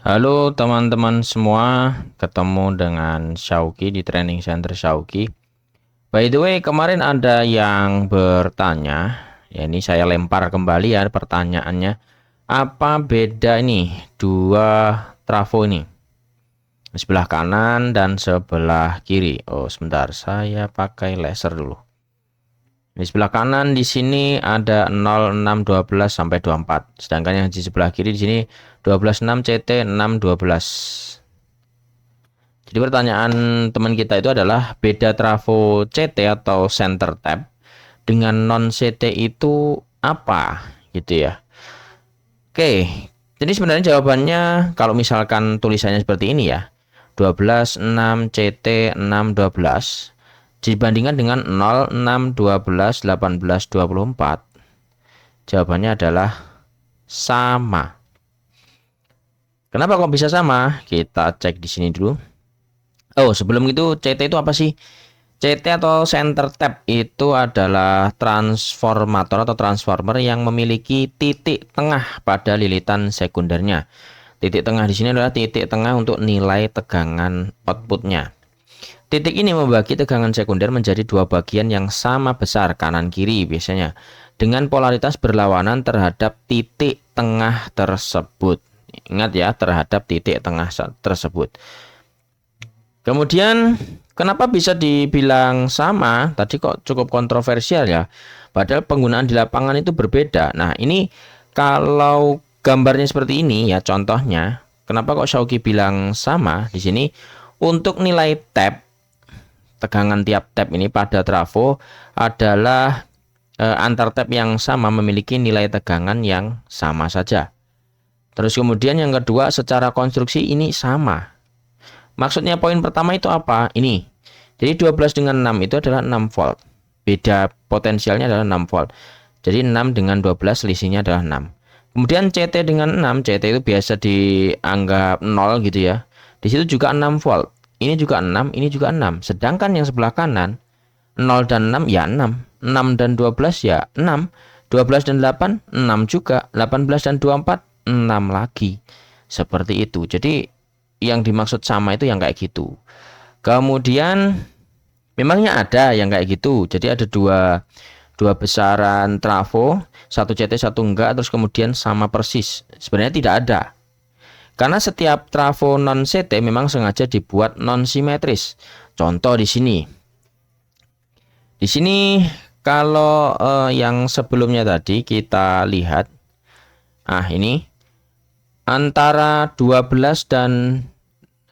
Halo teman-teman semua, ketemu dengan Syauki di Training Center Syauki. By the way, kemarin ada yang bertanya, ya ini saya lempar kembali ya pertanyaannya. Apa beda ini dua trafo ini? Sebelah kanan dan sebelah kiri. Oh, sebentar, saya pakai laser dulu. Di sebelah kanan di sini ada 0612 sampai 24. Sedangkan yang di sebelah kiri di sini 126 CT 612. Jadi pertanyaan teman kita itu adalah beda trafo CT atau center tap dengan non CT itu apa gitu ya. Oke, jadi sebenarnya jawabannya kalau misalkan tulisannya seperti ini ya. 12 6 CT 6 12 dibandingkan dengan 0 6 12 18 24. Jawabannya adalah sama. Kenapa kok bisa sama? Kita cek di sini dulu. Oh, sebelum itu CT itu apa sih? CT atau center tap itu adalah transformator atau transformer yang memiliki titik tengah pada lilitan sekundernya. Titik tengah di sini adalah titik tengah untuk nilai tegangan outputnya. Titik ini membagi tegangan sekunder menjadi dua bagian yang sama besar kanan kiri biasanya dengan polaritas berlawanan terhadap titik tengah tersebut. Ingat ya, terhadap titik tengah tersebut. Kemudian kenapa bisa dibilang sama? Tadi kok cukup kontroversial ya. Padahal penggunaan di lapangan itu berbeda. Nah, ini kalau gambarnya seperti ini ya contohnya. Kenapa kok Shauki bilang sama? Di sini untuk nilai tap, tegangan tiap tap ini pada trafo adalah antar tap yang sama memiliki nilai tegangan yang sama saja. Terus kemudian yang kedua, secara konstruksi ini sama. Maksudnya poin pertama itu apa? Ini. Jadi 12 dengan 6 itu adalah 6 volt. Beda potensialnya adalah 6 volt. Jadi 6 dengan 12 selisihnya adalah 6. Kemudian CT dengan 6, CT itu biasa dianggap 0 gitu ya. Di situ juga 6 volt. Ini juga 6, ini juga 6. Sedangkan yang sebelah kanan 0 dan 6 ya 6. 6 dan 12 ya 6. 12 dan 8 6 juga. 18 dan 24 6 lagi. Seperti itu. Jadi yang dimaksud sama itu yang kayak gitu. Kemudian memangnya ada yang kayak gitu. Jadi ada dua besaran trafo, satu CT satu enggak, terus kemudian sama persis. Sebenarnya tidak ada. Karena setiap trafo non CT memang sengaja dibuat non simetris. Contoh di sini. Di sini kalau yang sebelumnya tadi kita lihat, ini antara 12 dan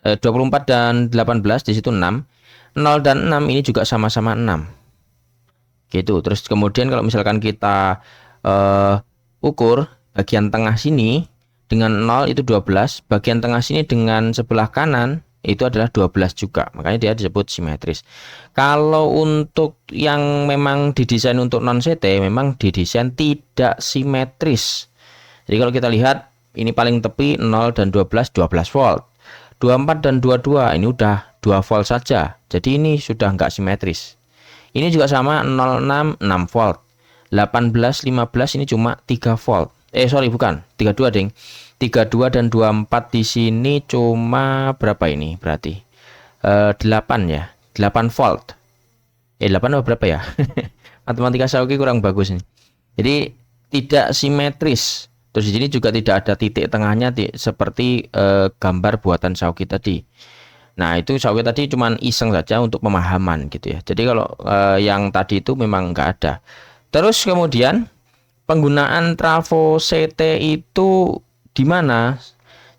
24 dan 18 di situ 6. 0 dan 6 ini juga sama-sama 6. Gitu. Terus kemudian kalau misalkan kita ukur bagian tengah sini dengan 0 itu 12, bagian tengah sini dengan sebelah kanan itu adalah 12 juga. Makanya dia disebut simetris. Kalau untuk yang memang didesain untuk non CT memang didesain tidak simetris. Jadi kalau kita lihat ini paling tepi 0 dan 12 volt. 24 dan 22 ini udah 2 volt saja. Jadi ini sudah nggak simetris. Ini juga sama 06 6 volt. 18 15 ini cuma 3 volt. Bukan, 32 ding. 32 dan 24 di sini cuma berapa ini berarti? 8 ya. 8 volt. 8 atau berapa ya? Matematika Shauki kurang bagus nih. Jadi tidak simetris. Terus di sini juga tidak ada titik tengahnya seperti gambar buatan Shauki tadi. Nah, itu Shauki tadi cuma iseng saja untuk pemahaman gitu ya. Jadi kalau yang tadi itu memang nggak ada. Terus kemudian penggunaan trafo CT itu di mana?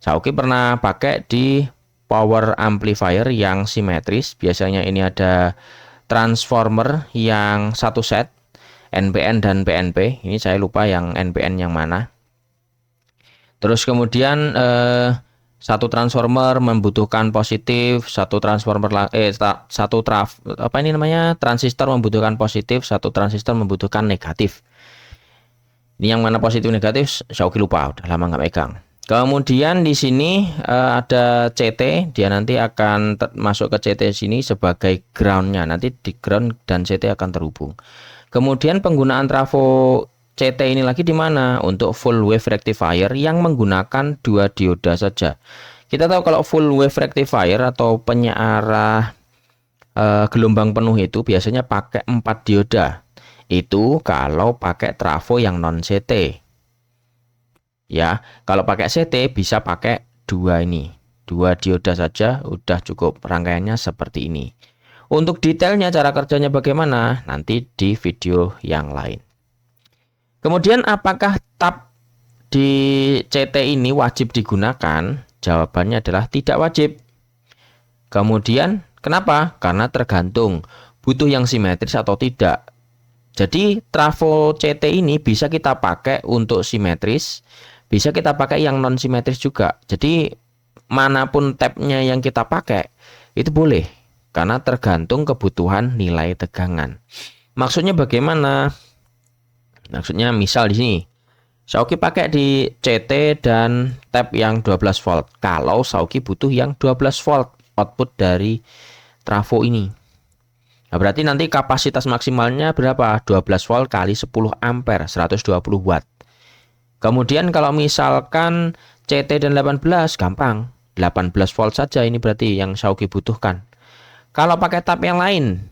Shauki pernah pakai di power amplifier yang simetris. Biasanya ini ada transformer yang satu set, NPN dan PNP. Ini saya lupa yang NPN yang mana. Terus kemudian satu transformer membutuhkan positif, satu transistor membutuhkan positif, satu transistor membutuhkan negatif. Ini yang mana positif negatif, Shauki lupa, udah lama nggak megang. Kemudian di sini ada CT, dia nanti akan masuk ke CT sini sebagai groundnya. Nanti di ground dan CT akan terhubung. Kemudian penggunaan trafo CT ini lagi di mana? Untuk full wave rectifier yang menggunakan 2 dioda saja. Kita tahu kalau full wave rectifier atau penyearah gelombang penuh itu biasanya pakai 4 dioda. Itu kalau pakai trafo yang non CT. Ya, kalau pakai CT bisa pakai 2 ini. 2 dioda saja udah cukup, rangkaiannya seperti ini. Untuk detailnya cara kerjanya bagaimana? Nanti di video yang lain. Kemudian apakah tab di CT ini wajib digunakan? Jawabannya adalah tidak wajib. Kemudian kenapa? Karena tergantung butuh yang simetris atau tidak. Jadi trafo CT ini bisa kita pakai untuk simetris, bisa kita pakai yang non simetris juga. Jadi manapun tabnya yang kita pakai itu boleh, karena tergantung kebutuhan nilai tegangan. Maksudnya bagaimana? Maksudnya misal di sini Sauki pakai di CT dan tab yang 12 volt. Kalau Sauki butuh yang 12 volt output dari trafo ini. Nah, berarti nanti kapasitas maksimalnya berapa? 12 volt kali 10 ampere, 120 watt. Kemudian kalau misalkan CT dan 18, gampang. 18 volt saja ini berarti yang Sauki butuhkan. Kalau pakai tab yang lain,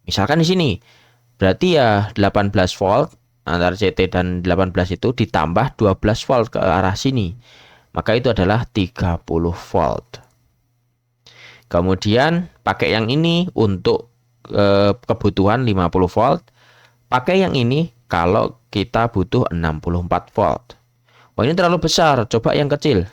misalkan di sini, berarti ya 18 volt antara CT dan 18 itu ditambah 12 volt ke arah sini. Maka itu adalah 30 volt. Kemudian pakai yang ini untuk kebutuhan 50 volt. Pakai yang ini kalau kita butuh 64 volt. Oh, ini terlalu besar, coba yang kecil.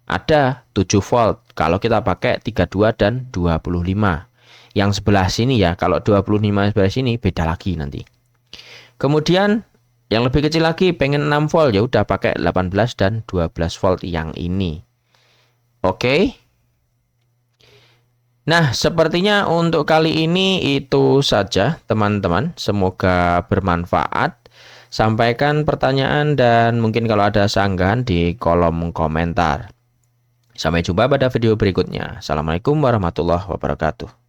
Ada 7 volt kalau kita pakai 32 dan 25. Yang sebelah sini ya, kalau 25 sebelah sini beda lagi nanti. Kemudian yang lebih kecil lagi pengen 6 volt, ya udah pakai 18 dan 12 volt yang ini. Oke. Nah, sepertinya untuk kali ini itu saja teman-teman. Semoga bermanfaat. Sampaikan pertanyaan dan mungkin kalau ada sanggahan di kolom komentar. Sampai jumpa pada video berikutnya. Assalamualaikum warahmatullahi wabarakatuh.